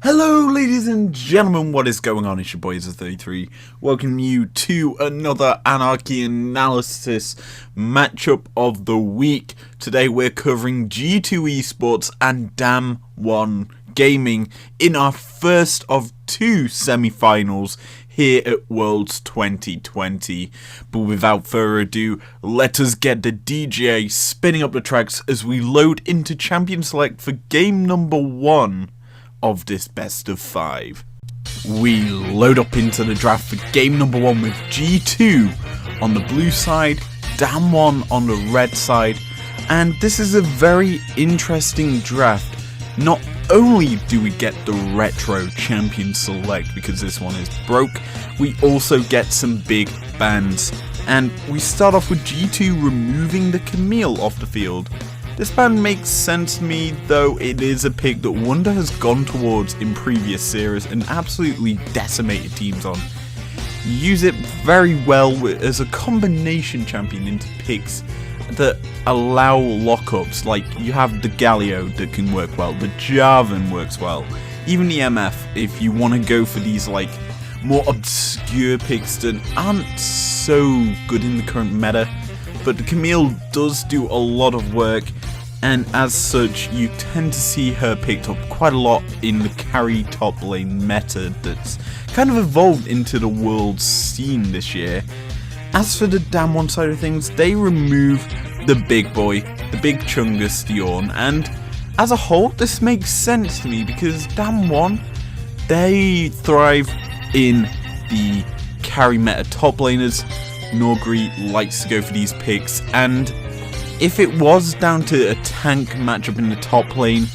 Hello ladies and gentlemen, what is going on? It's your boy Ezreal33, welcoming you to another Anarchy Analysis matchup of the week. Today we're covering G2 Esports and Dam1 Gaming in our first of two semi-finals here at Worlds 2020. But without further ado, let us get the DJ spinning up the tracks as we load into Champion Select for game number 1 of this best of 5. We load up into the draft for game number 1 with G2 on the blue side, Dam1 on the red side, and this is a very interesting draft. Not only do we get the retro champion select because this one is broke, we also get some big bans. And we start off with G2 removing the Camille off the field. This ban makes sense to me, though it is a pick that Wonder has gone towards in previous series and absolutely decimated teams on. You use it very well as a combination champion into picks that allow lockups, like you have the Galio that can work well, the Jarvan works well, even the MF if you want to go for these like more obscure picks that aren't so good in the current meta. But the Camille does do a lot of work, and as such you tend to see her picked up quite a lot in the carry top lane meta that's kind of evolved into the world scene this year. As for the Dam1 side of things, they remove the big boy, the big Chungus Diorn, and as a whole this makes sense to me because Dam1, they thrive in the carry meta top laners. Norgri likes to go for these picks, and if it was down to a tank matchup in the top lane,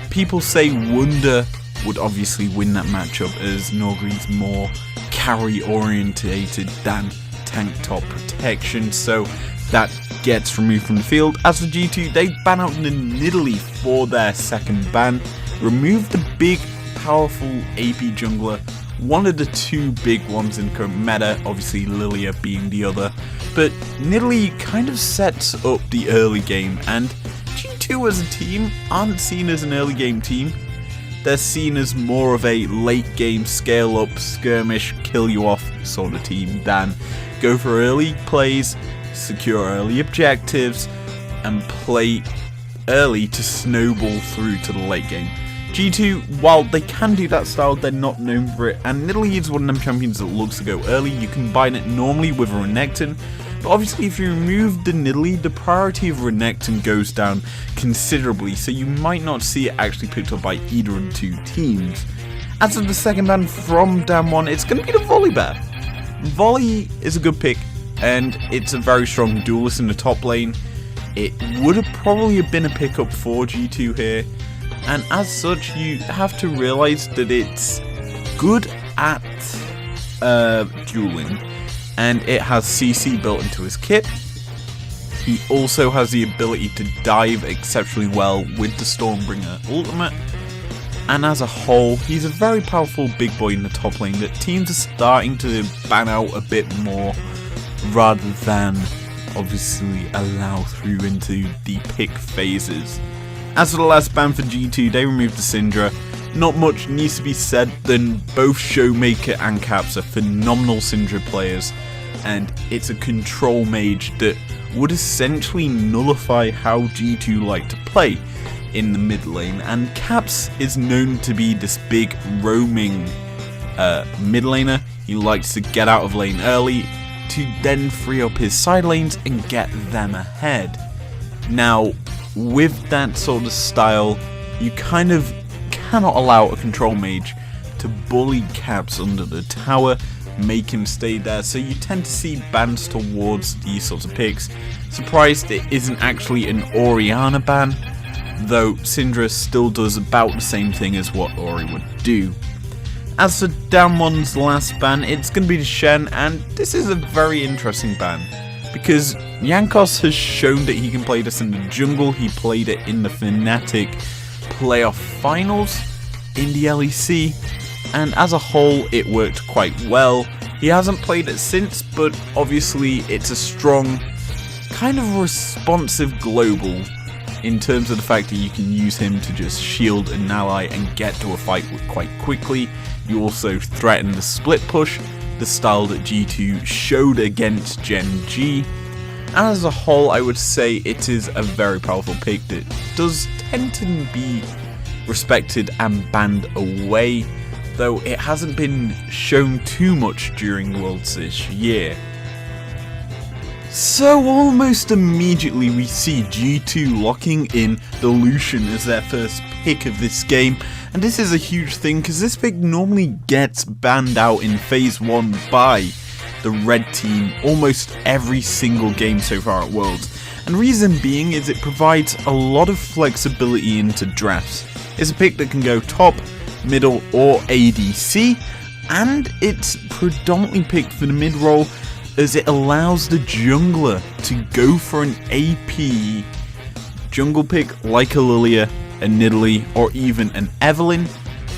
people say Wonder would obviously win that matchup as Norgri's more carry orientated than tank top protection, so that gets removed from the field. As for G2, they ban out the Nidalee for their second ban, remove the big powerful AP jungler, one of the two big ones in current meta, obviously Lilia being the other, but Nidalee kind of sets up the early game, and G2 as a team aren't seen as an early game team. They're seen as more of a late game scale up, skirmish, kill you off sort of team than go for early plays, secure early objectives, and play early to snowball through to the late game. G2, while they can do that style, they're not known for it, and Nidalee is one of them champions that looks to go early. You combine it normally with a Renekton, but obviously if you remove the Nidalee, the priority of Renekton goes down considerably, so you might not see it actually picked up by either of the two teams. As for the second ban from Dam1, it's going to be the Volibear. Volley is a good pick, and it's a very strong duelist in the top lane. It would have probably been a pickup for G2 here, and as such you have to realise that it's good at dueling, and it has CC built into his kit. He also has the ability to dive exceptionally well with the Stormbringer ultimate, and as a whole he's a very powerful big boy in the top lane that teams are starting to ban out a bit more rather than obviously allow through into the pick phases. As for the last ban for G2, they removed the Syndra. Not much needs to be said, then both Showmaker and Caps are phenomenal Syndra players, and it's a control mage that would essentially nullify how G2 like to play in the mid lane, and Caps is known to be this big roaming mid laner. He likes to get out of lane early to then free up his side lanes and get them ahead. Now, with that sort of style, you kind of cannot allow a control mage to bully Caps under the tower, make him stay there, so you tend to see bans towards these sorts of picks. Surprised it isn't actually an Orianna ban, though Syndra still does about the same thing as what Ori would do. As for Dam1's last ban, it's going to be the Shen, and this is a very interesting ban, because Jankos has shown that he can play this in the jungle. He played it in the Fnatic playoff finals in the LEC, and as a whole it worked quite well. He hasn't played it since, but obviously it's a strong, kind of responsive global in terms of the fact that you can use him to just shield an ally and get to a fight quite quickly. You also threaten the split push, the style that G2 showed against Gen G. And as a whole, I would say it is a very powerful pick that does tend to be respected and banned away, though it hasn't been shown too much during Worlds this year. So almost immediately we see G2 locking in the Lucian as their first pick of this game, and this is a huge thing because this pick normally gets banned out in phase 1 by the red team almost every single game so far at Worlds, and reason being is it provides a lot of flexibility into drafts. It's a pick that can go top, middle or ADC, and it's predominantly picked for the mid role as it allows the jungler to go for an AP jungle pick like a Lilia, a Nidalee or even an Evelynn.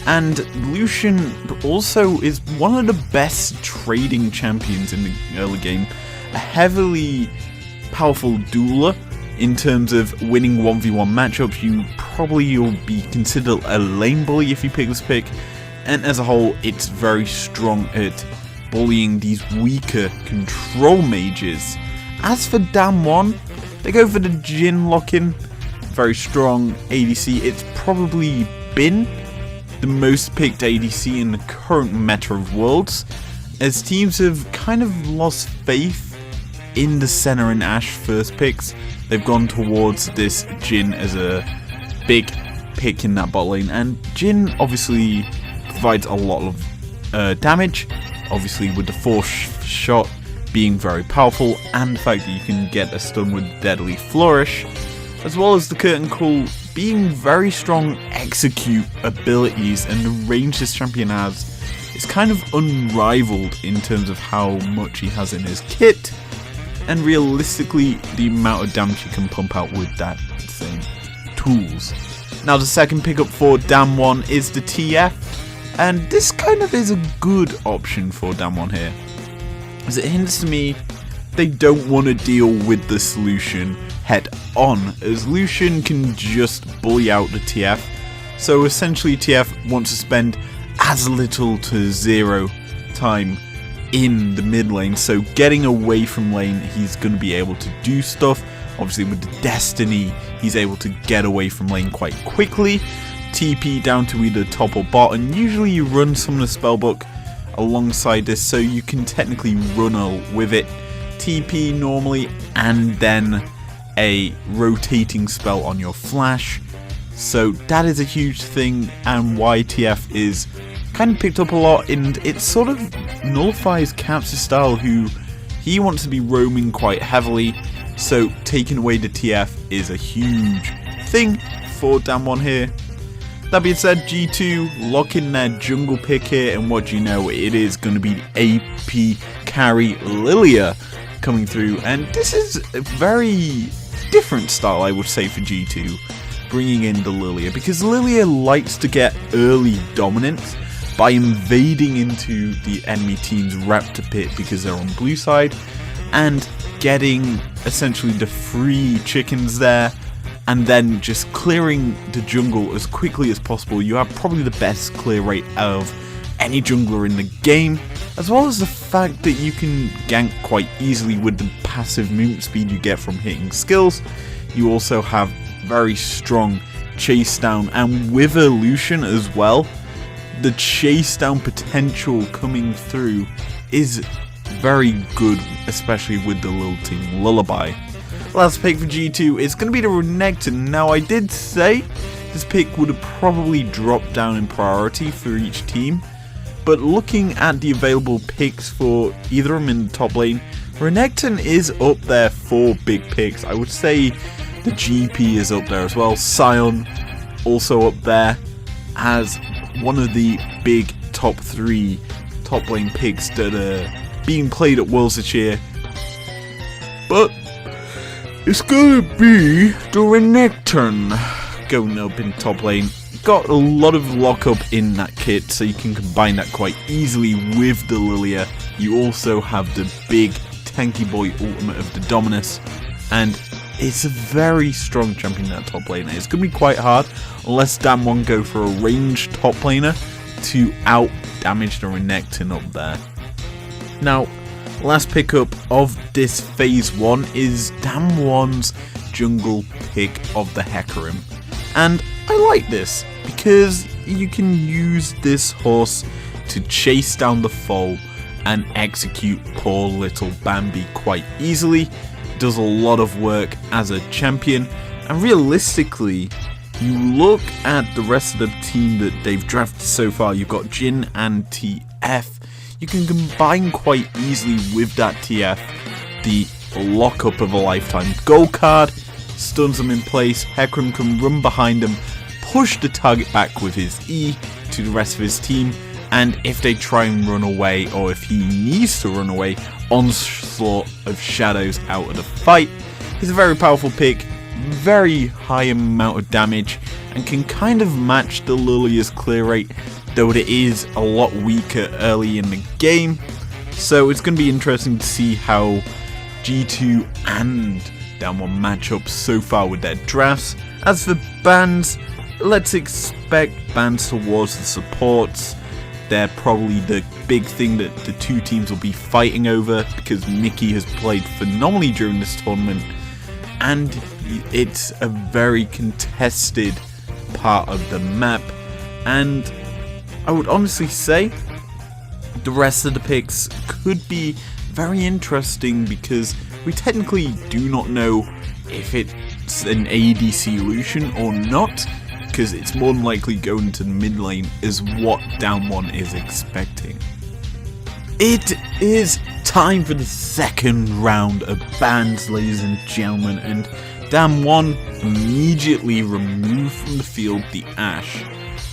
And Lucian also is one of the best trading champions in the early game, a heavily powerful dueler. In terms of winning 1v1 matchups, you'll be considered a lane bully if you pick this pick, and as a whole it's very strong at bullying these weaker control mages. As for Damwon, they go for the Jhin lock-in, very strong ADC. It's probably been the most picked ADC in the current meta of Worlds, as teams have kind of lost faith in the Senna and Ashe first picks. They've gone towards this Jhin as a big pick in that bot lane, and Jhin obviously provides a lot of damage, obviously with the force shot being very powerful, and the fact that you can get a stun with Deadly Flourish, as well as the Curtain Call being very strong execute abilities, and the range this champion has is kind of unrivaled in terms of how much he has in his kit, and realistically the amount of damage you can pump out with that same tools. Now the second pickup for Damwon is the TF, and this kind of is a good option for Damwon here, as it hints to me they don't want to deal with the solution head on, as Lucian can just bully out the TF. So essentially TF wants to spend as little to zero time in the mid lane, so getting away from lane he's going to be able to do stuff. Obviously with the Destiny he's able to get away from lane quite quickly, TP down to either top or bot, and usually you run some of the spellbook alongside this so you can technically run with it, TP normally, and then a rotating spell on your flash. So that is a huge thing, and why TF is kind of picked up a lot, and it sort of nullifies Caps' style, who he wants to be roaming quite heavily, so taking away the TF is a huge thing for Damwon here. That being said, G2 lock in their jungle pick here, and what do you know, it is going to be AP carry Lilia coming through, and this is a very different style I would say for G2, bringing in the Lilia, because Lilia likes to get early dominance by invading into the enemy team's raptor pit because they're on blue side, and getting essentially the free chickens there, and then just clearing the jungle as quickly as possible. You have probably the best clear rate of any jungler in the game, as well as the fact that you can gank quite easily with the passive movement speed you get from hitting skills. You also have very strong chase down, and with a Lucian as well, the chase down potential coming through is very good, especially with the lilting lullaby. Last pick for G2 is going to be the Renekton. Now I did say this pick would have probably dropped down in priority for each team, but looking at the available picks for either of them in the top lane, Renekton is up there for big picks. I would say the GP is up there as well. Sion also up there as one of the big top 3 top lane picks that are being played at Worlds this year. But it's gonna be the Renekton going up in top lane. Got a lot of lockup in that kit, so you can combine that quite easily with the Lilia. You also have the big tanky boy ultimate of the Dominus, and it's a very strong champion that top laner. It's going to be quite hard unless Damwon go for a ranged top laner to out damage the Renekton up there. Now, last pickup of this phase 1 is Damwon's jungle pick of the Hecarim. And I like this because you can use this horse to chase down the foe and execute poor little Bambi quite easily. It does a lot of work as a champion, and realistically, you look at the rest of the team that they've drafted so far. You've got Jhin and TF. You can combine quite easily with that TF the lockup of a lifetime gold card, stuns them in place. Hecarim can run behind them, push the target back with his E to the rest of his team, and if they try and run away, or if he needs to run away, onslaught of shadows out of the fight. He's a very powerful pick, very high amount of damage, and can kind of match the Lilia's clear rate, though it is a lot weaker early in the game. So it's going to be interesting to see how G2 and Damwon match up so far with their drafts. As for bans, let's expect bans towards the supports. They're probably the big thing that the two teams will be fighting over, because Mickey has played phenomenally during this tournament, and it's a very contested part of the map. And I would honestly say the rest of the picks could be very interesting, because we technically do not know if it's an AD solution or not, because it's more than likely going to the mid lane is what Damwon is expecting. It is time for the second round of bans, ladies and gentlemen, and Damwon immediately removed from the field the Ashe.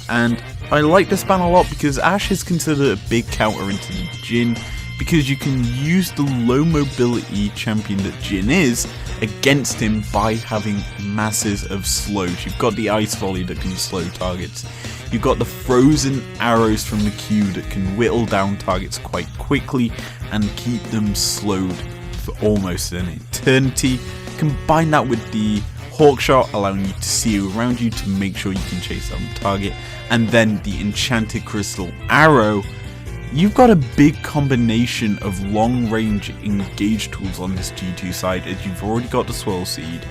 And I like this ban a lot because Ashe is considered a big counter into the Jhin, because you can use the low mobility champion that Jhin is against him by having masses of slows. You've got the ice volley that can slow targets. You've got the frozen arrows from the Q that can whittle down targets quite quickly and keep them slowed for almost an eternity. Combine that with the hawk shot, allowing you to see around you to make sure you can chase down the target, and then the enchanted crystal arrow. You've got a big combination of long-range engage tools on this G2 side, as you've already got the Swirl Seed,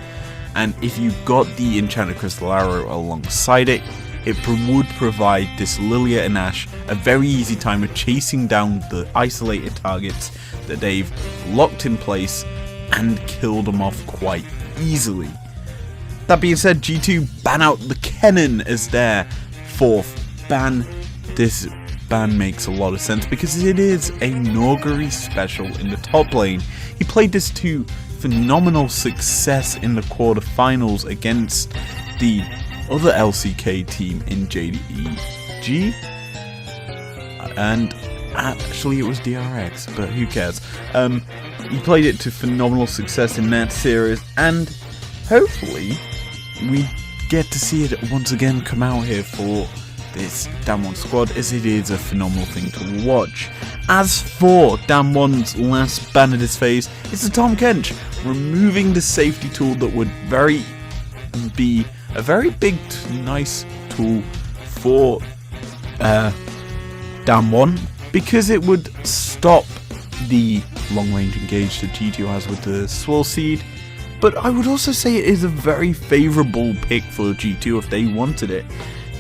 and if you've got the enchanted crystal arrow alongside it, it would provide this Lilia and Ashe a very easy time of chasing down the isolated targets that they've locked in place and kill them off quite easily. That being said, G2 ban out the Kennen as their fourth ban. This ban makes a lot of sense because it is a Nogari special in the top lane. He played this to phenomenal success in the quarterfinals against the other LCK team in DWG, and actually it was DRX, but who cares. He played it to phenomenal success in that series, and hopefully we get to see it once again come out here for this Damwon squad, as it is a phenomenal thing to watch. As for Damwon's last ban of this phase, it's the Tahm Kench, removing the safety tool that would be a very big, nice tool for Damwon, because it would stop the long-range engage that G2 has with the Swirl Seed. But I would also say it is a very favourable pick for G2 if they wanted it.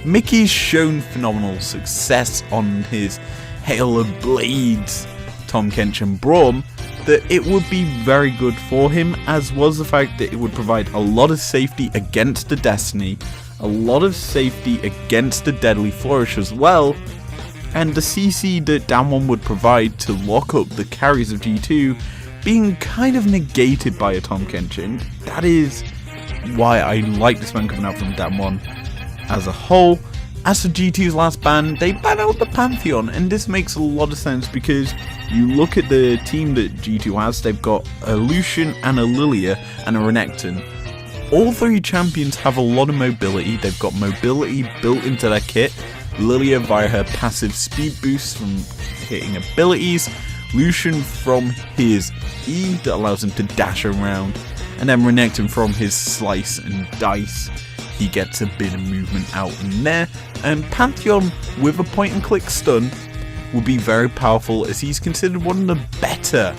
Mickey's shown phenomenal success on his Hail of Blades, Tahm Kench and Braum, that it would be very good for him, as was the fact that it would provide a lot of safety against the Destiny, a lot of safety against the Deadly Flourish as well, and the CC that Damwon would provide to lock up the carries of G2 being kind of negated by a Tahm Kench, and that is why I like this ban coming out from Damwon as a whole. As for G2's last ban, they ban out the Pantheon, and this makes a lot of sense because you look at the team that G2 has, they've got a Lucian and a Lilia and a Renekton. All three champions have a lot of mobility. They've got mobility built into their kit. Lilia via her passive speed boost from hitting abilities, Lucian from his E that allows him to dash around, and then Renekton from his slice and dice, he gets a bit of movement out in there. And Pantheon with a point and click stun will be very powerful, as he's considered one of the better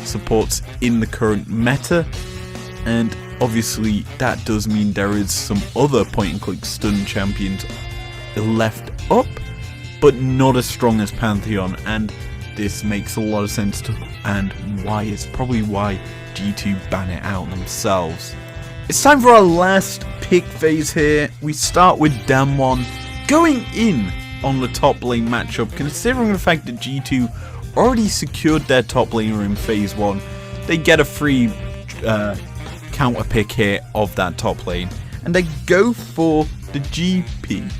supports in the current meta. And obviously that does mean there is some other point and click stun champions left up, but not as strong as Pantheon, and this makes a lot of sense and why it's probably why G2 ban it out themselves. It's time for our last pick phase here. We start with Damwon going in on the top lane matchup, considering the fact that G2 already secured their top laner in phase 1. They get a free counter pick here of that top lane, and they go for the GP.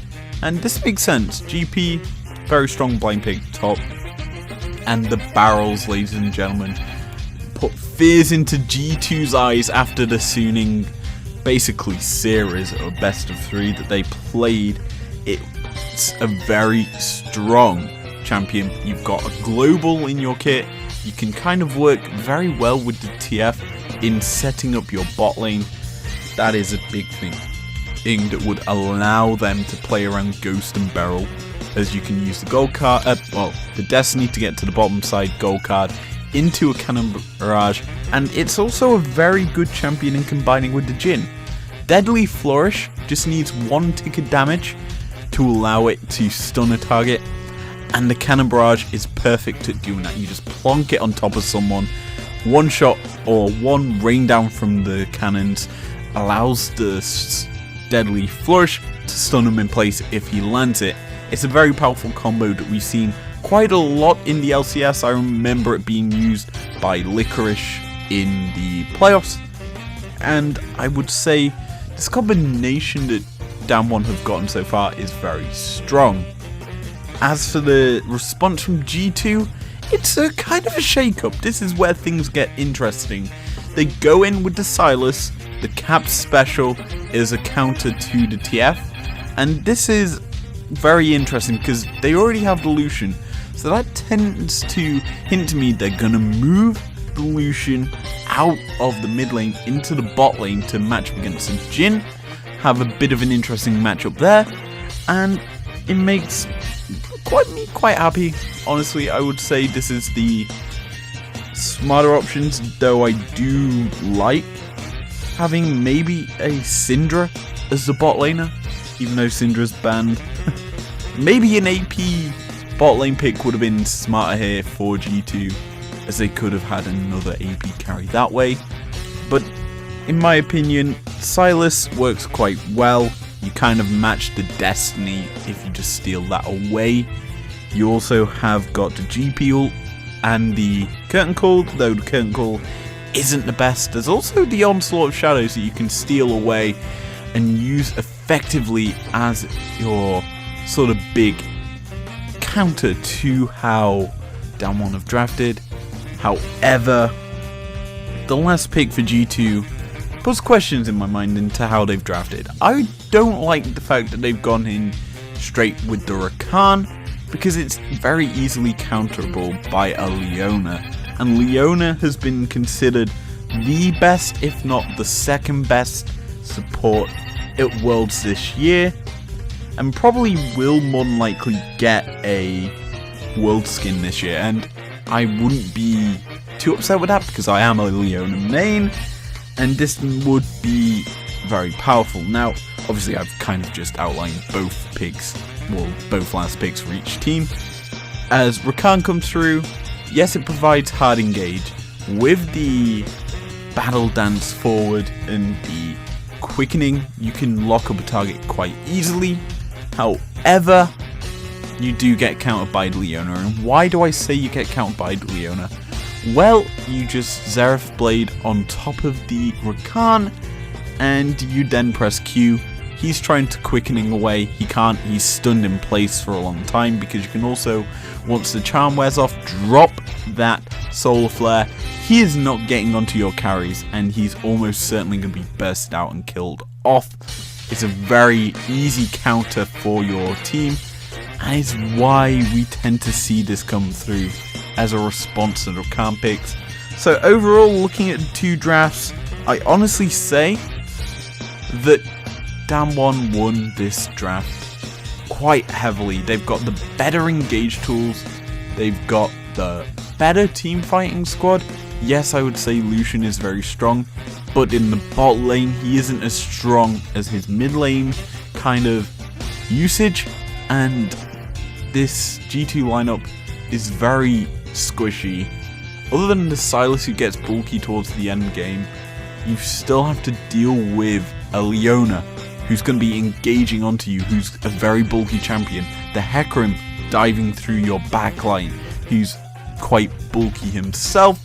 And this makes sense. GP, very strong blind pick top. And the barrels, ladies and gentlemen, put fears into G2's eyes after the Suning, basically series of best of 3 that they played. It's a very strong champion. You've got a global in your kit. You can kind of work very well with the TF in setting up your bot lane. That is a big thing that would allow them to play around Ghost and Beryl, as you can use the gold card, the Destiny to get to the bottom side gold card into a Cannon Barrage, and it's also a very good champion in combining with the Jhin. Deadly Flourish just needs 1 tick of damage to allow it to stun a target, and the Cannon Barrage is perfect at doing that. You just plonk it on top of someone, one shot or one rain down from the cannons allows the Deadly Flourish to stun him in place if he lands it. It's a very powerful combo that we've seen quite a lot in the LCS. I remember it being used by Licorice in the playoffs, and I would say this combination that Damwon have gotten so far is very strong. As for the response from G2, it's a kind of a shake-up. This is where things get interesting. They go in with the Sylas. The Cap special is a counter to the TF, and this is very interesting because they already have the Lucian, so that tends to hint to me they're gonna move the Lucian out of the mid lane into the bot lane to match up against the Jhin. Have a bit of an interesting matchup there, and it makes me quite happy. Honestly, I would say this is the smarter options, though I do like having maybe a Syndra as the bot laner, even though Syndra's banned. Maybe an AP bot lane pick would have been smarter here for G2, as they could have had another AP carry that way. But in my opinion, Sylas works quite well. You kind of match the Destiny if you just steal that away. You also have got the GP ult and the Curtain Call, though the Curtain Call isn't the best. There's also the Onslaught of Shadows that you can steal away and use effectively as your sort of big counter to how Damwon have drafted. However, the last pick for G2 puts questions in my mind into how they've drafted. I don't like the fact that they've gone in straight with the Rakan, because it's very easily counterable by a Leona, and Leona has been considered the best, if not the second best support at Worlds this year, and probably will more than likely get a World skin this year, and I wouldn't be too upset with that because I am a Leona main, and this would be very powerful. Now, obviously I've kind of just outlined both picks, well, both last picks for each team. As Rakan comes through, yes, it provides hard engage. With the battle dance forward and the quickening, you can lock up a target quite easily. However, you do get countered by Leona. And why do I say you get countered by Leona? Well, you just Xerath Blade on top of the Rakan, and you then press Q. He's trying to quickening away, he can't, he's stunned in place for a long time, because you can also, once the charm wears off, drop that Solar Flare. He is not getting onto your carries, and he's almost certainly going to be bursted out and killed off. It's a very easy counter for your team, and it's why we tend to see this come through as a response to the Rakan picks. So overall, looking at the two drafts, I honestly say that Damwon won this draft quite heavily. They've got the better engage tools, they've got the better team fighting squad. Yes, I would say Lucian is very strong, but in the bot lane he isn't as strong as his mid lane kind of usage, and this G2 lineup is very squishy. Other than the Sylas who gets bulky towards the end game, you still have to deal with a Leona who's going to be engaging onto you, who's a very bulky champion. The Hecarim diving through your backline, who's quite bulky himself.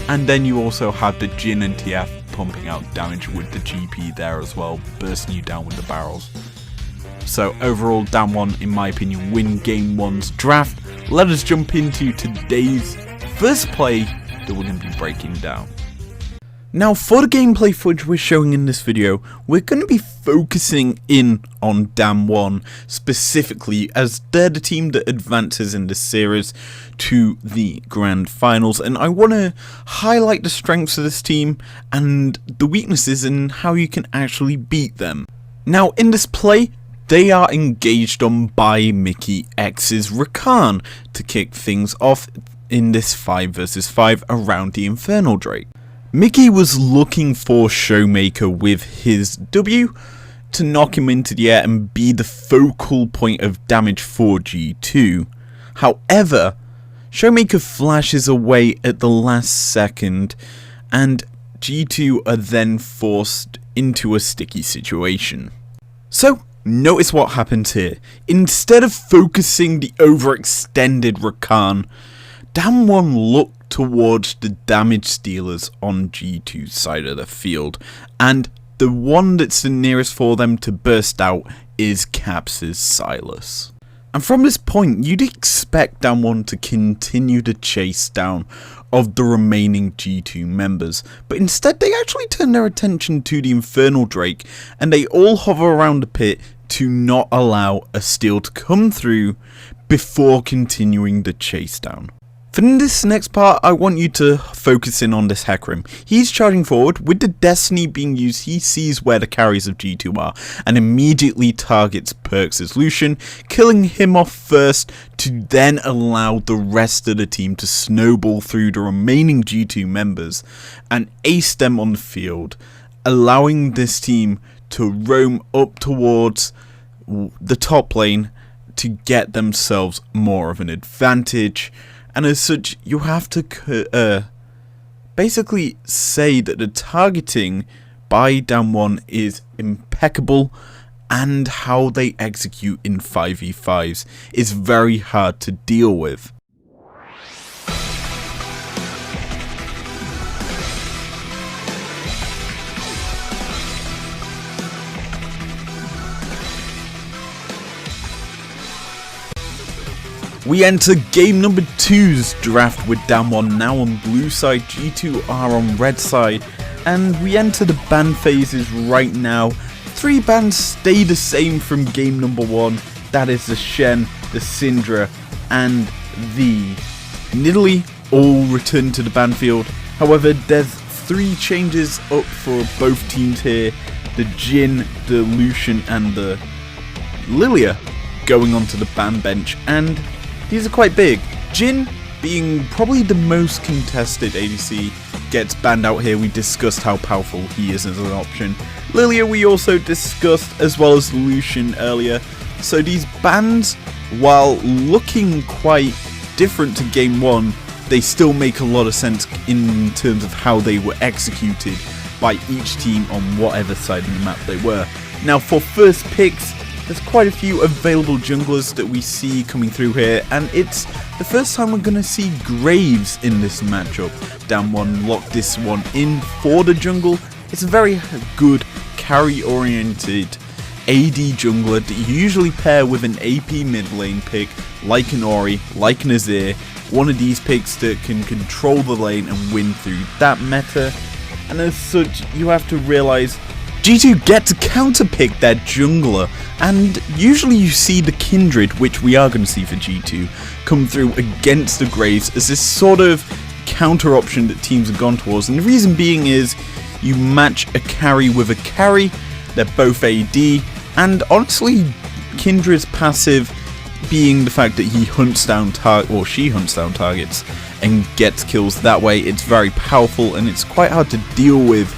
And then you also have the Jhin and TF pumping out damage with the GP there as well, bursting you down with the barrels. So overall, Damwon, in my opinion, win Game 1's draft. Let us jump into today's first play that we're going to be breaking down. Now, for the gameplay footage we're showing in this video, we're going to be focusing in on Damwon specifically, as they're the team that advances in this series to the grand finals, and I want to highlight the strengths of this team and the weaknesses and how you can actually beat them. Now, in this play, they are engaged on by Mickey X's Rakan to kick things off in this 5 versus 5 around the Infernal Drake. Mickey was looking for Showmaker with his W to knock him into the air and be the focal point of damage for G2. However, Showmaker flashes away at the last second, and G2 are then forced into a sticky situation. So, notice what happens here. Instead of focusing the overextended Rakan, Damwon looked towards the damage stealers on G2's side of the field, and the one that's the nearest for them to burst out is Caps' Sylas. And from this point, you'd expect Damwon to continue the chase down of the remaining G2 members, but instead they actually turn their attention to the Infernal Drake, and they all hover around the pit to not allow a steal to come through before continuing the chase down. For this next part, I want you to focus in on this Hecarim. He's charging forward. With the Destiny being used, he sees where the carries of G2 are and immediately targets Perks' Lucian, killing him off first to then allow the rest of the team to snowball through the remaining G2 members and ace them on the field, allowing this team to roam up towards the top lane to get themselves more of an advantage. And as such, you have to basically say that the targeting by Damwon is impeccable, and how they execute in 5v5s is very hard to deal with. We enter game number 2's draft with Damwon now on blue side, G2 are on red side, and we enter the ban phases right now. 3 bans stay the same from game number 1, that is the Shen, the Syndra, and the Nidalee all return to the ban field. However, there's 3 changes up for both teams here, the Jhin, the Lucian, and the Lilia going onto the ban bench, and these are quite big. Jhin, being probably the most contested ADC, gets banned out here. We discussed how powerful he is as an option. Lilia we also discussed, as well as Lucian earlier. So these bans, while looking quite different to game 1, they still make a lot of sense in terms of how they were executed by each team on whatever side of the map they were. Now for first picks, there's quite a few available junglers that we see coming through here, and it's the first time we're going to see Graves in this matchup. Damwon locked this one in for the jungle. It's a very good carry-oriented AD jungler that you usually pair with an AP mid lane pick, like an Ori, like an Azir, one of these picks that can control the lane and win through that meta. And as such, you have to realise G2 get to counterpick their jungler, and usually you see the Kindred, which we are going to see for G2, come through against the Graves as this sort of counter option that teams have gone towards. And the reason being is You match a carry with a carry, they're both AD, and honestly, Kindred's passive being the fact that he hunts down she hunts down targets and gets kills that way, it's very powerful and it's quite hard to deal with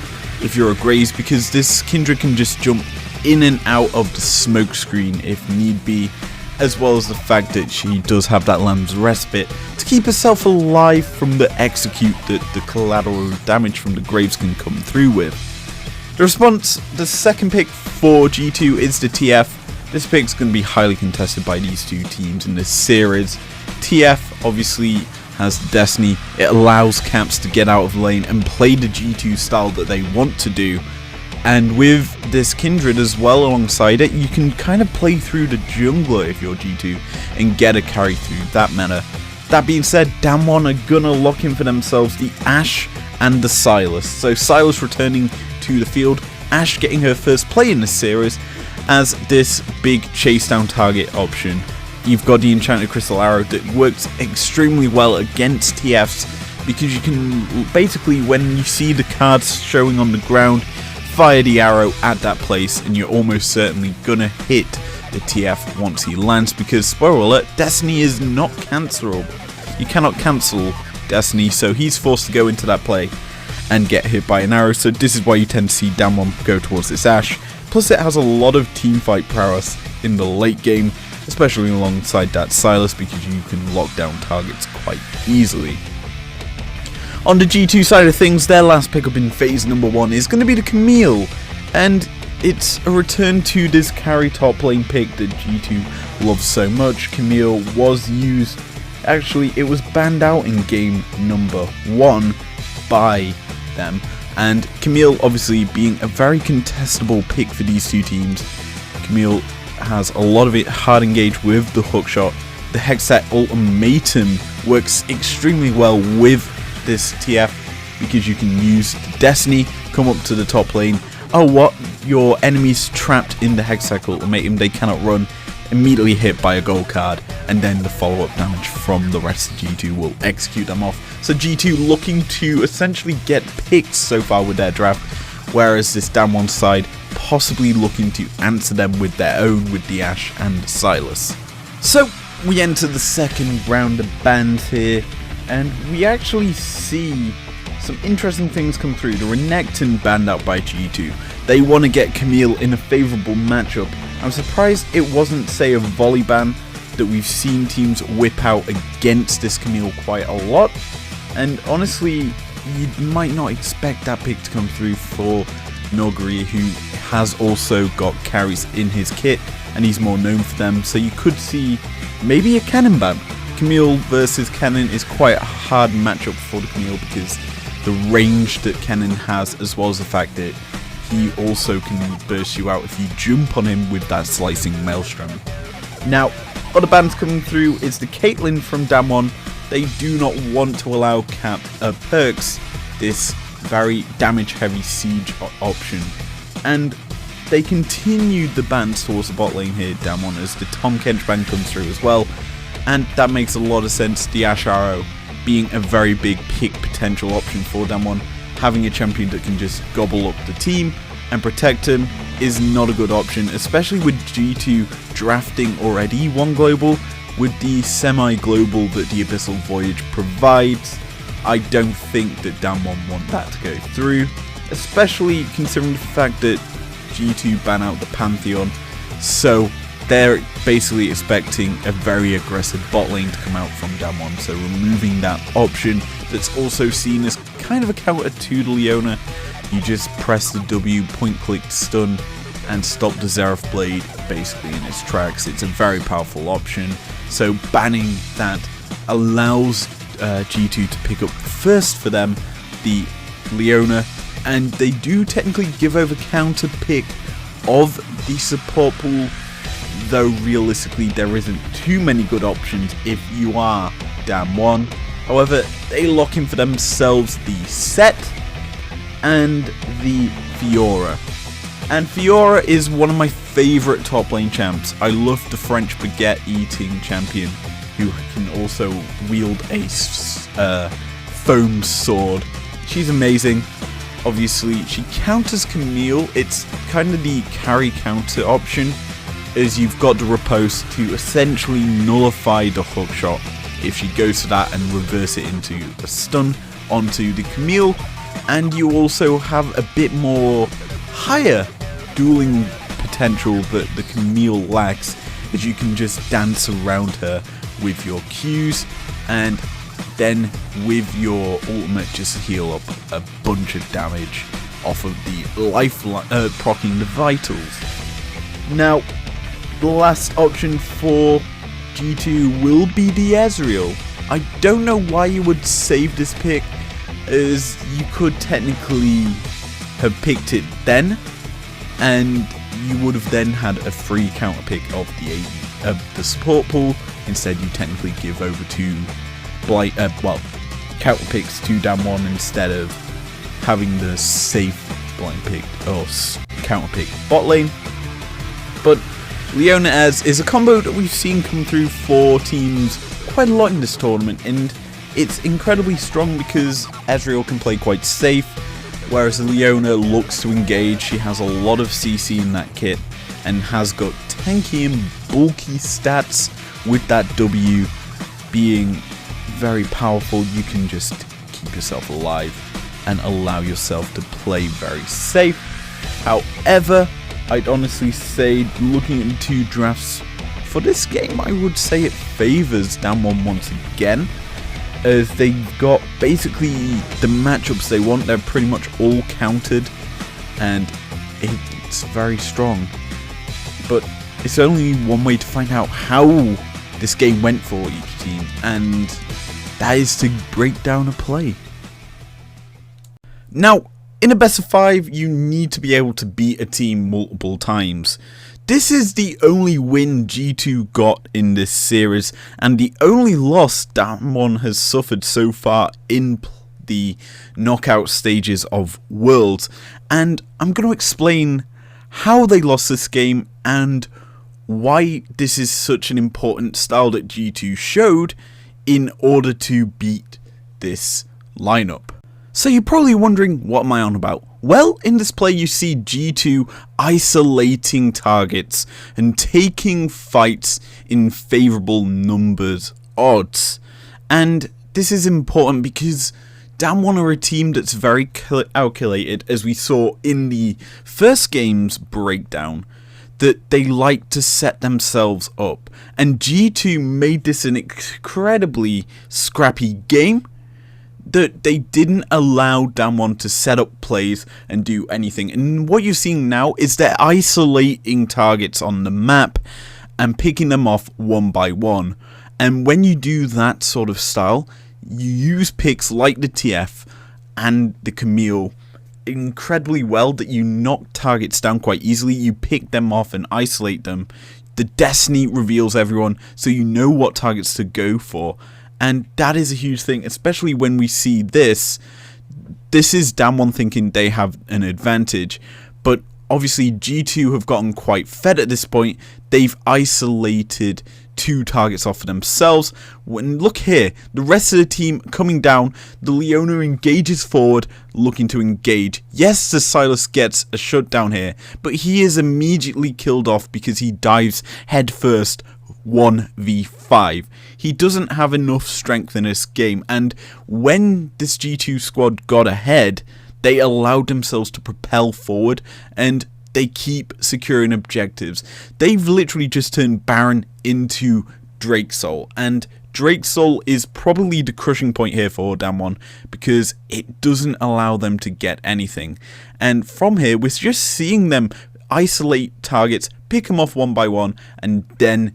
if you're a Graze, because this Kindred can just jump in and out of the smoke screen if need be, as well as the fact that she does have that Lamb's Respite to keep herself alive from the execute that the collateral damage from the Graves can come through with. The response, the second pick for G2 is the TF. This pick's going to be highly contested by these two teams in this series. TF obviously has Destiny. It allows Caps to get out of lane and play the G2 style that they want to do. And with this Kindred as well alongside it, you can kind of play through the jungler if you're G2 and get a carry through that meta. That being said, Damwon are gonna lock in for themselves the Ashe and the Sylas. So Sylas returning to the field, Ashe getting her first play in this series as this big chase down target option. You've got the Enchanted Crystal Arrow that works extremely well against TFs, because you can basically, when you see the cards showing on the ground, fire the arrow at that place and you're almost certainly gonna hit the TF once he lands, because spoiler alert, Destiny is not cancelable. You cannot cancel Destiny, so he's forced to go into that play and get hit by an arrow. So this is why you tend to see Damwon go towards this Ashe. Plus it has a lot of teamfight prowess in the late game, especially alongside that Sylas, because you can lock down targets quite easily. On the G2 side of things, their last pickup in phase number 1 is going to be the Camille, and it's a return to this carry top lane pick that G2 loves so much. Camille was used, actually it was banned out in game number 1 by them, and Camille obviously being a very contestable pick for these two teams. Camille has a lot of it hard engaged with the hookshot. The Hextech Ultimatum works extremely well with this TF, because you can use Destiny, come up to the top lane. Oh, what? Your enemies trapped in the Hextech Ultimatum, they cannot run, immediately hit by a gold card, and then the follow-up damage from the rest of G2 will execute them off. So G2 looking to essentially get picked so far with their draft, whereas this Damwon side possibly looking to answer them with their own with the Ashe and the Sylas. So we enter the second round of bans here, and we actually see some interesting things come through. The Renekton banned out by G2. They want to get Camille in a favourable matchup. I'm surprised it wasn't, say, a volley ban that we've seen teams whip out against this Camille quite a lot. And honestly, you might not expect that pick to come through for Noguri, who has also got carries in his kit, and he's more known for them. So you could see maybe a Cannon ban. Camille versus Cannon is quite a hard matchup for the Camille, because the range that Cannon has, as well as the fact that he also can burst you out if you jump on him with that slicing maelstrom. Now, other bans coming through is the Caitlyn from Damwon. They do not want to allow Perks this very damage heavy siege option, and they continued the bans towards the bot lane here, Damwon, as the Tom Kench ban comes through as well, and that makes a lot of sense. The Ashe Arrow being a very big pick potential option for Damwon. Having a champion that can just gobble up the team and protect him is not a good option, especially with G2 drafting already one global. With the semi-global that the Abyssal Voyage provides, I don't think that Damwon want that to go through, especially considering the fact that G2 ban out the Pantheon, so they're basically expecting a very aggressive bot lane to come out from Damwon, so removing that option that's also seen as kind of a counter to the Leona. You just press the W, point click stun, and stop the Xerath Blade basically in its tracks. It's a very powerful option, so banning that allows G2 to pick up first for them the Leona, and they do technically give over counter pick of the support pool, though realistically there isn't too many good options if you are Damwon. However, they lock in for themselves the Set and the Fiora. And Fiora is one of my favourite top lane champs. I love the French baguette eating champion who can also wield a foam sword. She's amazing. obviously she counters Camille. It's kind of the carry counter option, as you've got the riposte to essentially nullify the hookshot if she goes to that and reverse it into a stun onto the Camille. And you also have a bit more higher dueling potential that the Camille lacks, as you can just dance around her with your Qs, and then with your ultimate just heal up a bunch of damage off of the lifeline, proccing the vitals. Now, the last option for G2 will be the Ezreal. I don't know why you would save this pick, as you could technically have picked it then, and you would have then had a free counter pick of the support pool. Instead, you technically give over to counter picks to Damwon instead of having the safe blind pick or counter pick bot lane. But Leona Ez is a combo that we've seen come through for teams quite a lot in this tournament, and it's incredibly strong because Ezreal can play quite safe, whereas Leona looks to engage. She has a lot of CC in that kit and has got tanky and bulky stats. With that W being very powerful, you can just keep yourself alive and allow yourself to play very safe. However, I'd honestly say, looking at the two drafts for this game, I would say it favours Damwon once again, as they've got basically the matchups they want. They're pretty much all countered, and it's very strong. But it's only one way to find out how this game went for each team, and that is to break down a play. Now, in a best of 5, you need to be able to beat a team multiple times. This is the only win G2 got in this series, and the only loss Damwon has suffered so far in the knockout stages of Worlds. And I'm going to explain how they lost this game and why this is such an important style that G2 showed in order to beat this lineup. So you're probably wondering, what am I on about? Well, in this play you see G2 isolating targets and taking fights in favourable numbers odds. And this is important because Damwon are a team that's very calculated, as we saw in the first game's breakdown, that they like to set themselves up. And G2 made this an incredibly scrappy game, that they didn't allow Damwon to set up plays and do anything. And what you're seeing now is they're isolating targets on the map and picking them off one by one. And when you do that sort of style, you use picks like the TF and the Camille incredibly well, that you knock targets down quite easily. You pick them off and isolate them. The Destiny reveals everyone, so you know what targets to go for. And that is a huge thing, especially when we see this. This is Damwon thinking they have an advantage, but obviously G2 have gotten quite fed at this point. They've isolated 2 targets off of themselves. When look here, the rest of the team coming down, the Leona engages forward, looking to engage. Yes, the Silas gets a shutdown here, but he is immediately killed off because he dives headfirst 1v5. He doesn't have enough strength in this game, and when this G2 squad got ahead, they allowed themselves to propel forward, and they keep securing objectives. They've literally just turned Baron into Drake Soul, and Drake Soul is probably the crushing point here for Damwon, because it doesn't allow them to get anything. And from here, we're just seeing them isolate targets, pick them off one by one, and then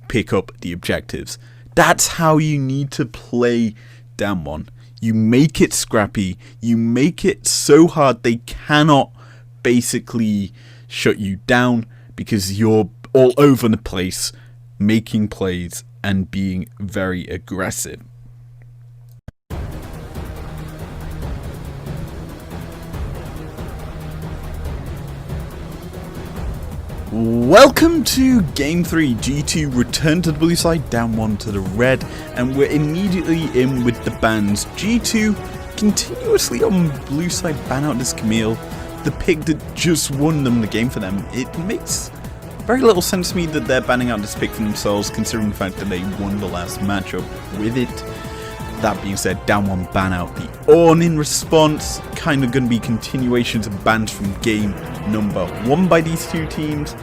pick up the objectives. That's how you need to play Damwon. You make it scrappy, you make it so hard they cannot basically shut you down, because you're all over the place making plays and being very aggressive. Welcome to Game 3. G2 return to the blue side, Damwon to the red, and we're immediately in with the bans. G2 continuously on blue side ban out this Camille, the pick that just won them the game for them. It makes very little sense to me that they're banning out this pick for themselves, considering the fact that they won the last matchup with it. That being said, down one ban out the Ornn in response, kind of going to be continuations of bans from game number 1 by these two teams,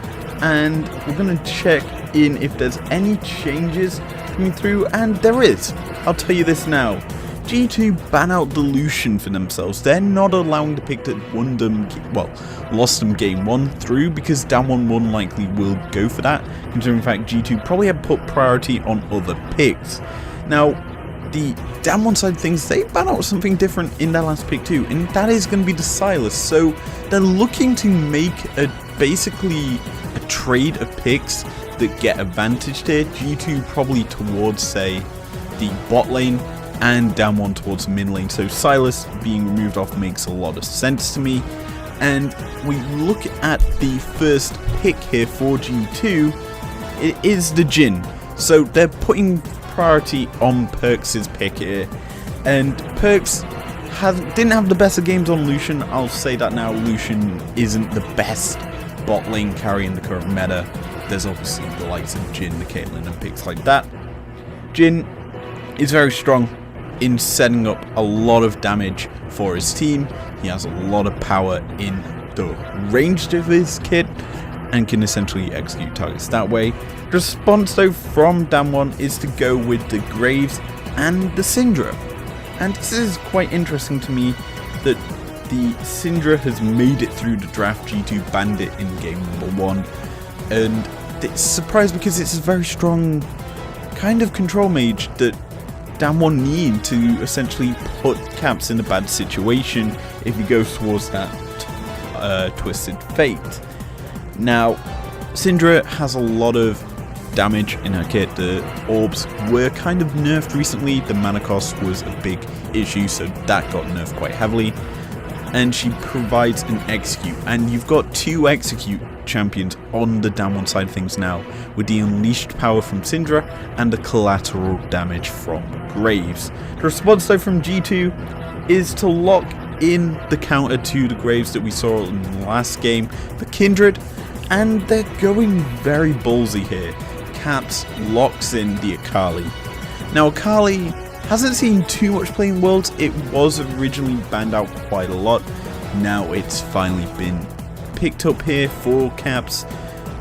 and we're going to check in if there's any changes coming through, and there is. I'll tell you this now. G2 ban out the Lucian for themselves. They're not allowing the pick that won them, well, lost them game 1 through, because down 1 likely will go for that, considering the fact G2 probably have put priority on other picks. Now, the down 1 side of things, they ban out something different in their last pick too, and that is going to be the Sylas. So they're looking to make basically a trade of picks that get advantaged here. G2 probably towards, say, the bot lane, and down 1 towards the mid lane. So Sylas being removed off makes a lot of sense to me. And we look at the first pick here for G2, it is the Jhin. So they're putting priority on Perks' pick here, and Perks didn't have the best of games on Lucian. I'll say that now. Lucian isn't the best bot lane carry in the current meta. There's obviously the likes of Jhin, the Caitlyn, and picks like that. Jhin is very strong in setting up a lot of damage for his team. He has a lot of power in the range of his kit and can essentially execute targets that way. The response though from down 1 is to go with the Graves and the Syndra. And this is quite interesting to me that the Syndra has made it through the draft. G2 banned it in game number 1. And it's a surprise because it's a very strong kind of control mage that down 1 need to essentially put Caps in a bad situation if he goes towards that Twisted Fate. Now, Syndra has a lot of damage in her kit. The orbs were kind of nerfed recently. The mana cost was a big issue, so that got nerfed quite heavily. And she provides an execute, and you've got 2 execute champions on the down 1 side of things now, with the unleashed power from Syndra and the collateral damage from Graves. The response though from G2 is to lock in the counter to the Graves that we saw in the last game, the Kindred, and they're going very ballsy here. Caps locks in the Akali. Now Akali hasn't seen too much play in Worlds. It was originally banned out quite a lot. Now it's finally been picked up here for Caps,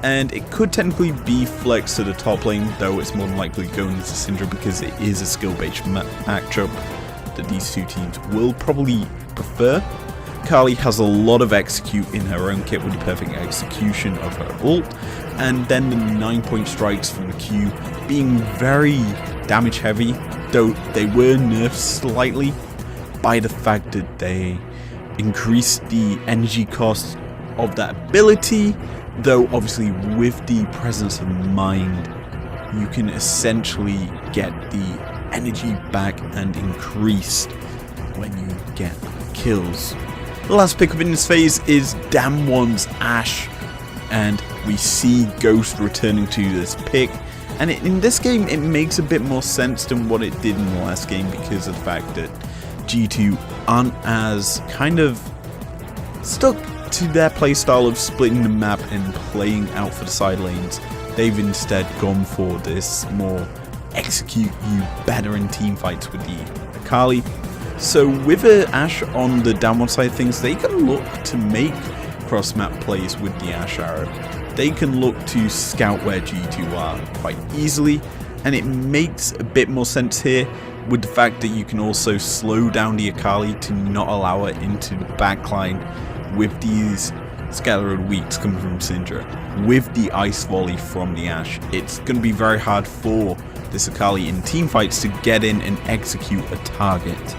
and it could technically be flexed to the top lane, though it's more than likely going into Syndra because it is a skill-based matchup that these two teams will probably prefer. Kali has a lot of execute in her own kit with the perfect execution of her ult, and then the 9-point strikes from the Q being very damage heavy, though they were nerfed slightly by the fact that they increased the energy cost of that ability, though obviously with the presence of mind you can essentially get the energy back and increased when you get kills. The last pickup in this phase is Damwon's Ashe, and we see Ghost returning to this pick, and in this game it makes a bit more sense than what it did in the last game because of the fact that G2 aren't as kind of stuck to their playstyle of splitting the map and playing out for the side lanes. They've instead gone for this more execute you better in team fights with the Akali. So with an Ashe on the downward side of things, they can look to make cross-map plays with the Ashe arrow. They can look to scout where G2 are quite easily, and it makes a bit more sense here with the fact that you can also slow down the Akali to not allow it into the backline with these scattered weaks coming from Syndra. With the Ice Volley from the Ashe, it's going to be very hard for this Akali in teamfights to get in and execute a target.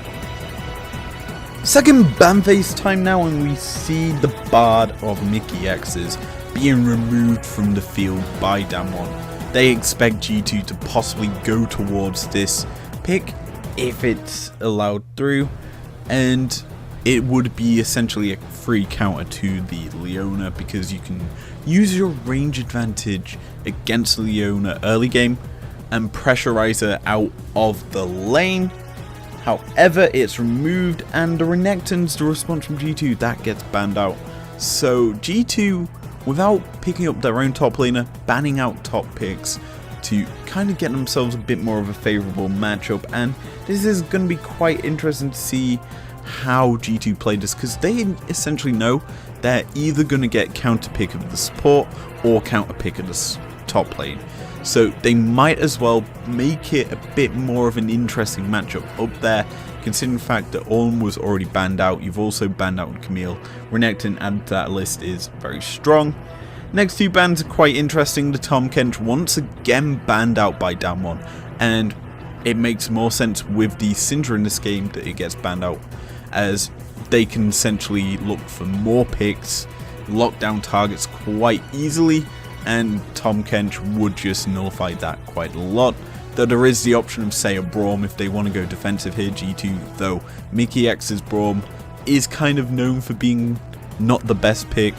Second ban phase time now, and we see the Bard of Mickey X's being removed from the field by Damwon. They expect G2 to possibly go towards this pick if it's allowed through, and it would be essentially a free counter to the Leona because you can use your range advantage against the Leona early game and pressurize her out of the lane. However, it's removed, and the Renekton's the response from G2 that gets banned out. So G2, without picking up their own top laner, banning out top picks to kind of get themselves a bit more of a favourable matchup, and this is going to be quite interesting to see how G2 play this, because they essentially know they're either going to get counter pick of the support or counter pick of the top lane. So they might as well make it a bit more of an interesting matchup up there, considering the fact that Ornn was already banned out. You've also banned out Camille. Renekton added to that list is very strong. Next two bans are quite interesting. The Tahm Kench once again banned out by Damwon, and it makes more sense with the Syndra in this game that it gets banned out, as they can essentially look for more picks, lock down targets quite easily, and Tahm Kench would just nullify that quite a lot. Though there is the option of, say, a Braum if they want to go defensive here. G2, though, Mickey X's Braum is kind of known for being not the best pick,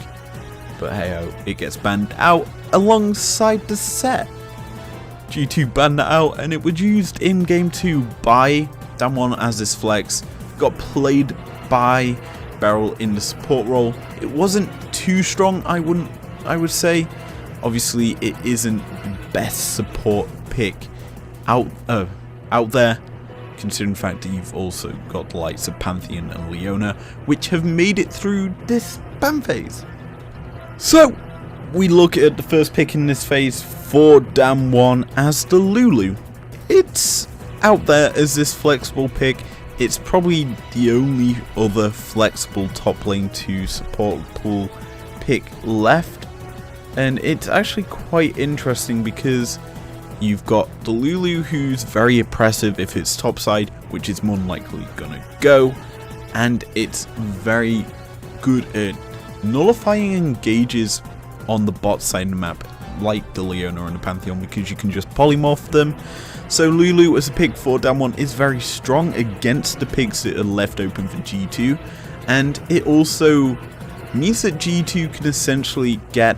but hey, it gets banned out alongside the set. G2 banned that out, and it was used in game 2 by Damwon as this flex. Got played by Beryl in the support role. It wasn't too strong, I would say. Obviously, it isn't the best support pick out there, considering the fact that you've also got the likes of Pantheon and Leona, which have made it through this ban phase. So, we look at the first pick in this phase for Damwon as the Lulu. It's out there as this flexible pick. It's probably the only other flexible top lane to support pool pick left. And it's actually quite interesting because you've got the Lulu, who's very oppressive if it's topside, which is more than likely gonna go, and it's very good at nullifying engages on the bot side of the map, like the Leona and the Pantheon, because you can just polymorph them. So Lulu as a pick for Damwon is very strong against the picks that are left open for G2, and it also means that G2 can essentially get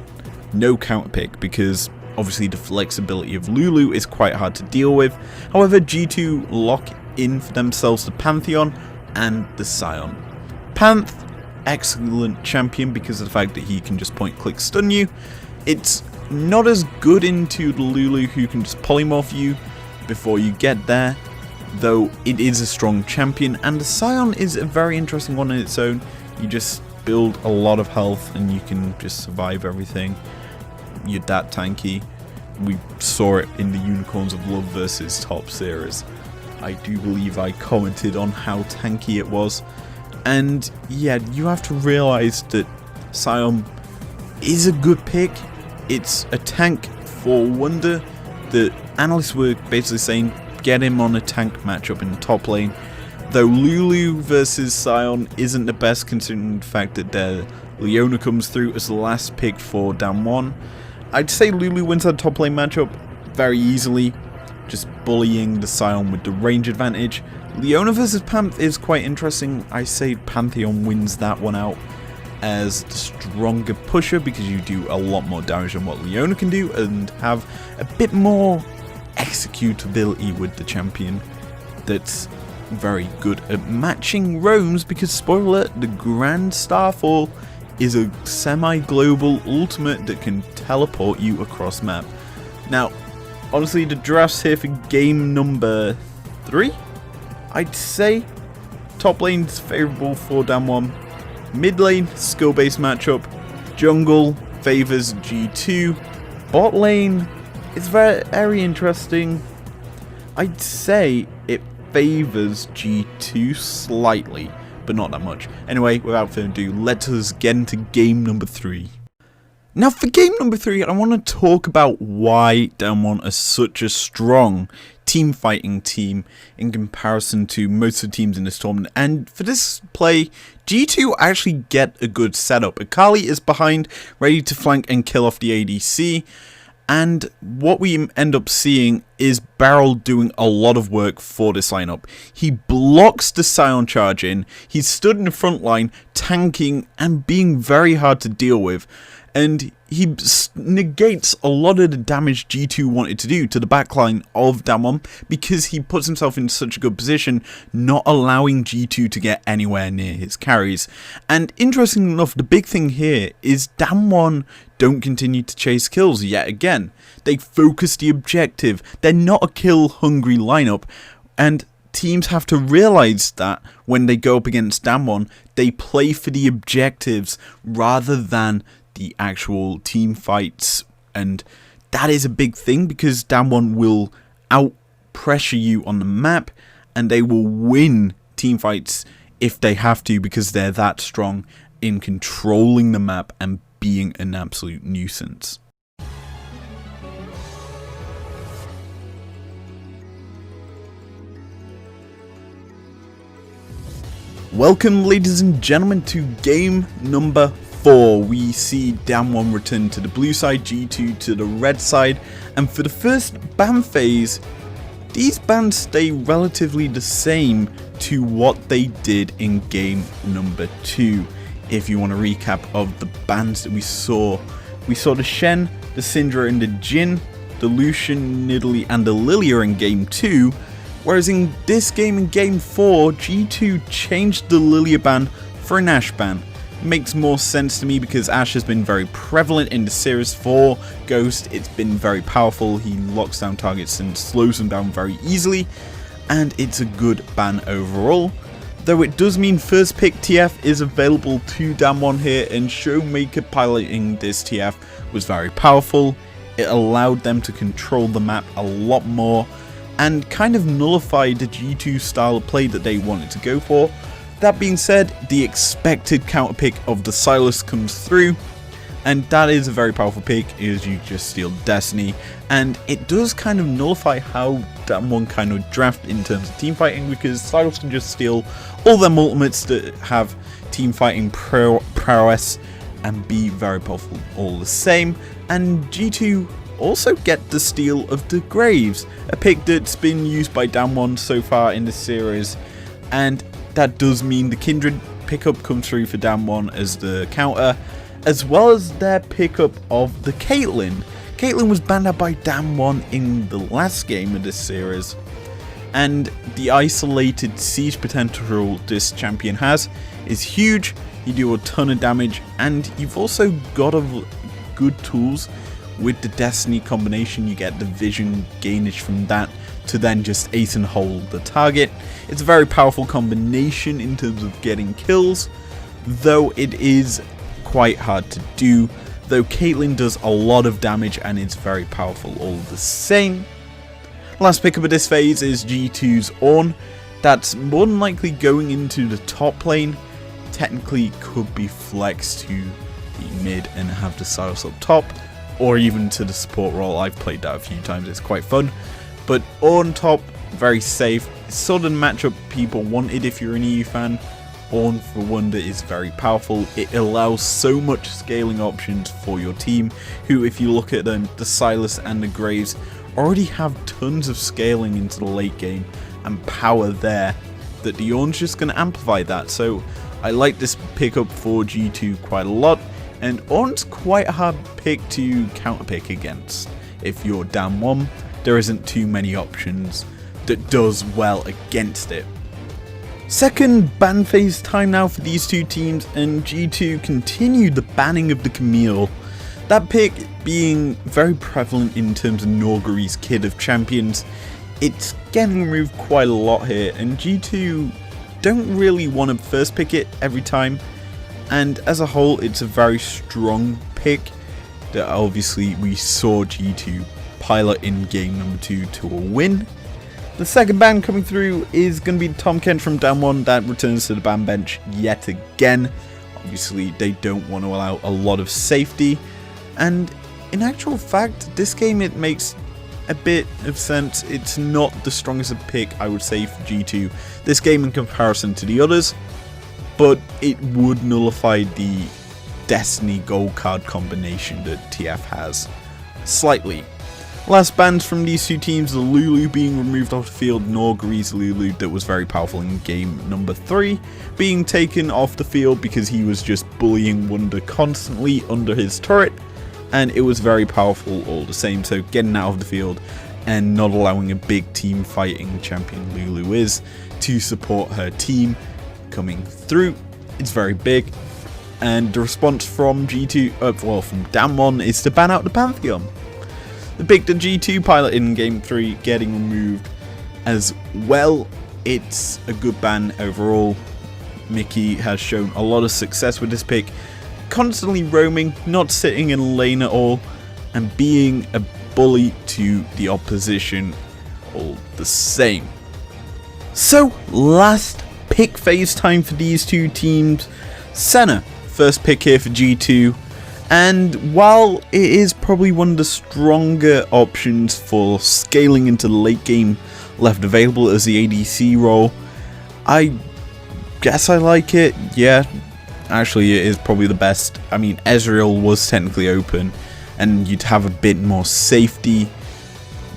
no counter pick, because obviously the flexibility of Lulu is quite hard to deal with. However, G2 lock in for themselves the Pantheon and the Sion. Panth, excellent champion because of the fact that he can just point click stun you. It's not as good into the Lulu, who can just polymorph you before you get there, though it is a strong champion, and the Sion is a very interesting one in its own. You just build a lot of health and you can just survive everything. You're that tanky. We saw it in the Unicorns of Love versus Top series. I do believe I commented on how tanky it was. And yeah, you have to realize that Sion is a good pick. It's a tank for wonder. The analysts were basically saying get him on a tank matchup in the top lane. Though Lulu versus Sion isn't the best, considering the fact that their Leona comes through as the last pick for Damwon. I'd say Lulu wins that top lane matchup very easily, just bullying the Sion with the range advantage. Leona versus Panth is quite interesting. I say Pantheon wins that one out as the stronger pusher, because you do a lot more damage than what Leona can do and have a bit more executability with the champion that's very good at matching roams, because spoiler, the Grand Starfall is a semi-global ultimate that can teleport you across map. Now, honestly, the drafts here for game number 3, I'd say top lane's favourable for Damwon. Mid lane, skill-based matchup. Jungle favours G2. Bot lane is very interesting. I'd say it favours G2 slightly, but not that much. Anyway, without further ado, let us get into game number 3. Now, for game number 3, I want to talk about why Damwon are such a strong team fighting team in comparison to most of the teams in this tournament. And for this play, G2 actually get a good setup. Akali is behind, ready to flank and kill off the ADC. And what we end up seeing is Beryl doing a lot of work for this lineup. He blocks the Sion charge in, he's stood in the front line, tanking and being very hard to deal with. and he negates a lot of the damage G2 wanted to do to the backline of Damwon because he puts himself in such a good position, not allowing G2 to get anywhere near his carries. And interestingly enough, the big thing here is Damwon don't continue to chase kills yet again. They focus the objective. They're not a kill-hungry lineup, and teams have to realize that when they go up against Damwon, they play for the objectives rather than the actual team fights, and that is a big thing because Damwon will out pressure you on the map, and they will win team fights if they have to because they're that strong in controlling the map and being an absolute nuisance. Welcome, ladies and gentlemen, to game number 4. We see Damwon return to the blue side, G2 to the red side, and for the first ban phase, these bans stay relatively the same to what they did in game number 2. If you want a recap of the bans that we saw the Shen, the Syndra and the Jhin, the Lucian, Nidalee and the Lilia in game 2, whereas in this game, in game 4, G2 changed the Lilia ban for an Ashe ban. Makes more sense to me because Ashe has been very prevalent in the series for Ghost. It's been very powerful. He locks down targets and slows them down very easily, and it's a good ban overall. Though it does mean first pick TF is available to Damwon here, and Showmaker piloting this TF was very powerful. It allowed them to control the map a lot more and kind of nullified the G2 style of play that they wanted to go for. That being said, the expected counter pick of the Sylas comes through, and that is a very powerful pick, as you just steal Destiny, and it does kind of nullify how Damwon kind of draft in terms of team fighting, because Sylas can just steal all their ultimates that have team fighting prowess and be very powerful all the same. And G2 also get the steal of the Graves, a pick that's been used by Damwon so far in the series, and that does mean the Kindred pickup comes through for Damwon as the counter, as well as their pickup of the Caitlyn. Caitlyn was banned out by Damwon in the last game of this series, and the isolated siege potential this champion has is huge. You do a ton of damage, and you've also got good tools with the Destiny combination. You get the vision gainage from that to then just ace and hold the target. It's a very powerful combination in terms of getting kills, though it is quite hard to do, though Caitlyn does a lot of damage and it's very powerful all the same. Last pickup of this phase is G2's Ornn. That's more than likely going into the top lane. Technically could be flexed to the mid and have the Sylas up top, or even to the support role. I've played that a few times, it's quite fun. But Ornn top, very safe. It's sort of the matchup people wanted if you're an EU fan. Ornn for Wonder is very powerful. It allows so much scaling options for your team, who, if you look at them, the Sylas and the Graves already have tons of scaling into the late game and power there, that the Ornn's just going to amplify that. So I like this pickup for G2 quite a lot, and Ornn's quite a hard pick to counterpick against. If you're Damwon, there isn't too many options that does well against it. Second ban phase time now for these two teams, and G2 continued the banning of the Camille. That pick being very prevalent in terms of Norgari's Kid of Champions. It's getting removed quite a lot here, and G2 don't really want to first pick it every time, and as a whole it's a very strong pick that obviously we saw G2 pilot in game number 2 to a win. The second ban coming through is going to be Tom Kent from Damwon. That returns to the ban bench yet again. Obviously they don't want to allow a lot of safety, and in actual fact this game it makes a bit of sense. It's not the strongest pick, I would say, for G2 this game in comparison to the others, but it would nullify the Destiny gold card combination that TF has slightly. Last bans from these two teams, the Lulu being removed off the field, Norgree's Lulu that was very powerful in game number 3, being taken off the field because he was just bullying Wonder constantly under his turret, and it was very powerful all the same, so getting out of the field and not allowing a big team fighting champion Lulu is to support her team coming through. It's very big, and the response from G2, from Damwon is to ban out the Pantheon. The Victor G2 pilot in game 3 getting removed as well. It's a good ban overall. Mickey has shown a lot of success with this pick, constantly roaming, not sitting in lane at all, and being a bully to the opposition all the same. So, last pick phase time for these two teams. Senna, first pick here for G2. And while it is probably one of the stronger options for scaling into the late game left available as the ADC role, I guess I like it. Yeah, actually it is probably the best. I mean, Ezreal was technically open and you'd have a bit more safety,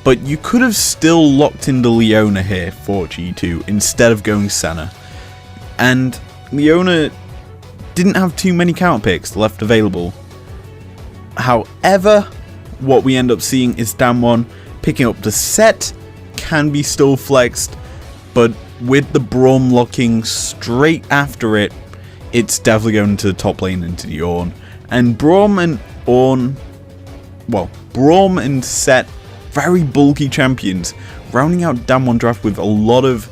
but you could have still locked in the Leona here for G2 instead of going Senna. And Leona didn't have too many counter picks left available. However, what we end up seeing is Damwon picking up the set, can be still flexed, but with the Braum locking straight after it, it's definitely going to the top lane into the Ornn. And Braum and Set, very bulky champions, rounding out Damwon draft with a lot of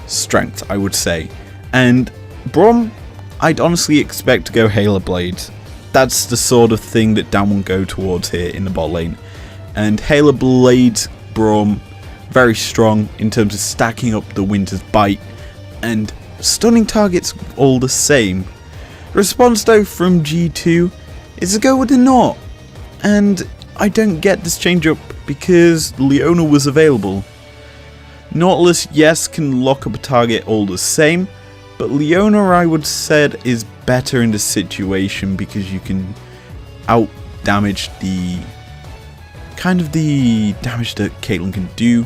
strength, I would say. And Braum, I'd honestly expect to go Halo Blades. That's the sort of thing that Damwon go towards here in the bot lane. And Halo Blades, Braum, very strong in terms of stacking up the Winter's Bite and stunning targets all the same. The response though from G2 is to go with the Naught. And I don't get this change up because Leona was available. Nautilus, yes, can lock up a target all the same, but Leona, I would said, is better in this situation because you can out damage the damage that Caitlyn can do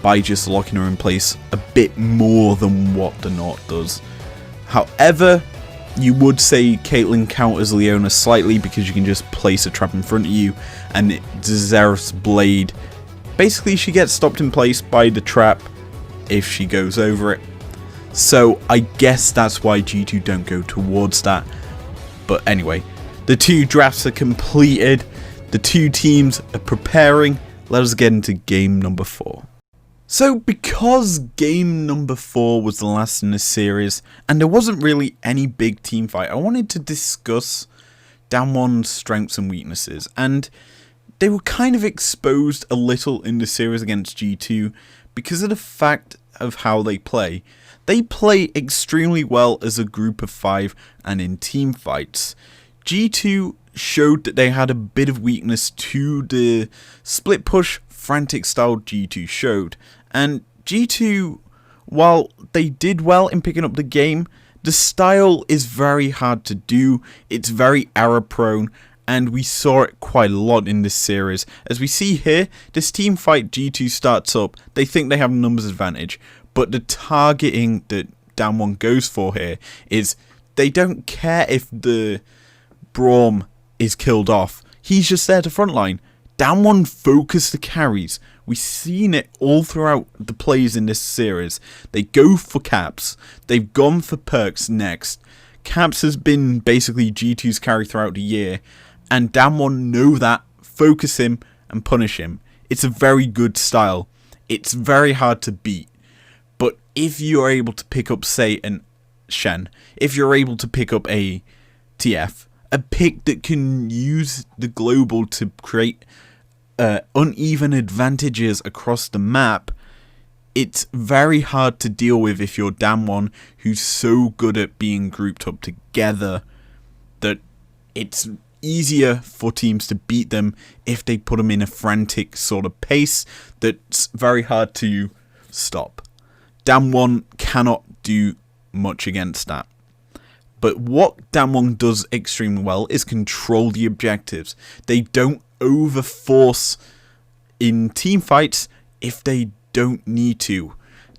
by just locking her in place a bit more than what the Naught does. However, you would say Caitlyn counters Leona slightly because you can just place a trap in front of you and Xerath's Blade, basically she gets stopped in place by the trap if she goes over it. So I guess that's why G2 don't go towards that. But anyway, the two drafts are completed. The two teams are preparing. Let us get into game number 4. So because game number 4 was the last in the series and there wasn't really any big team fight, I wanted to discuss Damwon's strengths and weaknesses. And they were kind of exposed a little in the series against G2 because of the fact of how they play. They play extremely well as a group of 5 and in team fights. G2 showed that they had a bit of weakness to the split push frantic style G2 showed. And G2, while they did well in picking up the game, the style is very hard to do. It's very error prone. And we saw it quite a lot in this series. As we see here, this team fight G2 starts up. They think they have a numbers advantage. But the targeting that Damwon goes for here is they don't care if the Braum is killed off. He's just there to frontline. Damwon focus the carries. We've seen it all throughout the plays in this series. They go for caps. They've gone for perks next. Caps has been basically G2's carry throughout the year. And Damwon know that, focus him and punish him. It's a very good style. It's very hard to beat. But if you're able to pick up, say, an Shen, if you're able to pick up a TF, a pick that can use the global to create uneven advantages across the map, it's very hard to deal with if you're Damwon, who's so good at being grouped up together that it's easier for teams to beat them if they put them in a frantic sort of pace that's very hard to stop. Damwon cannot do much against that. But what Damwon does extremely well is control the objectives. They don't overforce in team fights, if they don't need to,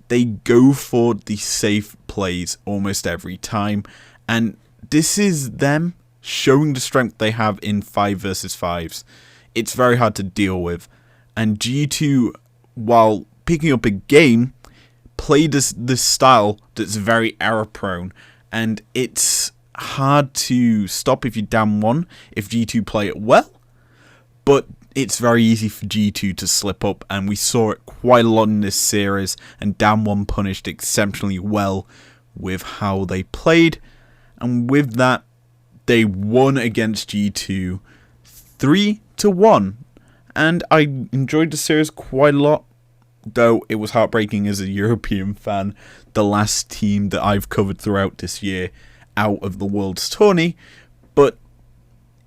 they go for the safe plays almost every time. And this is them showing the strength they have in 5 versus 5s. It's very hard to deal with. And G2, while picking up a game, play this style that's very error prone. And it's hard to stop if you're down 1 if G2 play it well. But it's very easy for G2 to slip up. And we saw it quite a lot in this series. And down 1 punished exceptionally well with how they played. And with that, they won against G2 3-1. And I enjoyed the series quite a lot, though it was heartbreaking as a European fan. The last team that I've covered throughout this year out of the World's Tourney. But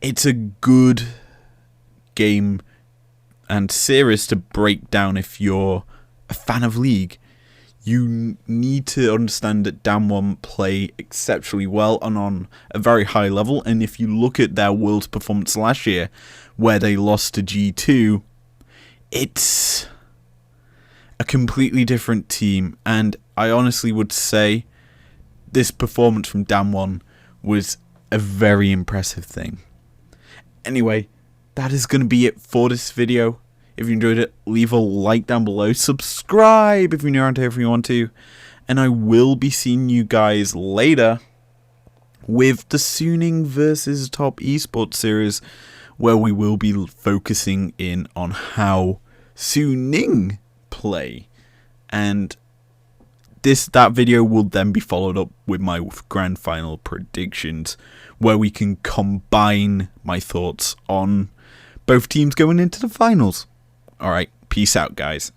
it's a good game and series to break down if you're a fan of League. You need to understand that Damwon play exceptionally well and on a very high level. And if you look at their World's performance last year, where they lost to G2, it's a completely different team. And I honestly would say this performance from Damwon was a very impressive thing. Anyway, that is going to be it for this video. If you enjoyed it, leave a like down below. Subscribe if you're new around here if you want to. And I will be seeing you guys later with the Suning versus Top Esports series, where we will be focusing in on how Suning play. And that video will then be followed up with my grand final predictions, where we can combine my thoughts on both teams going into the finals. Alright, peace out, guys.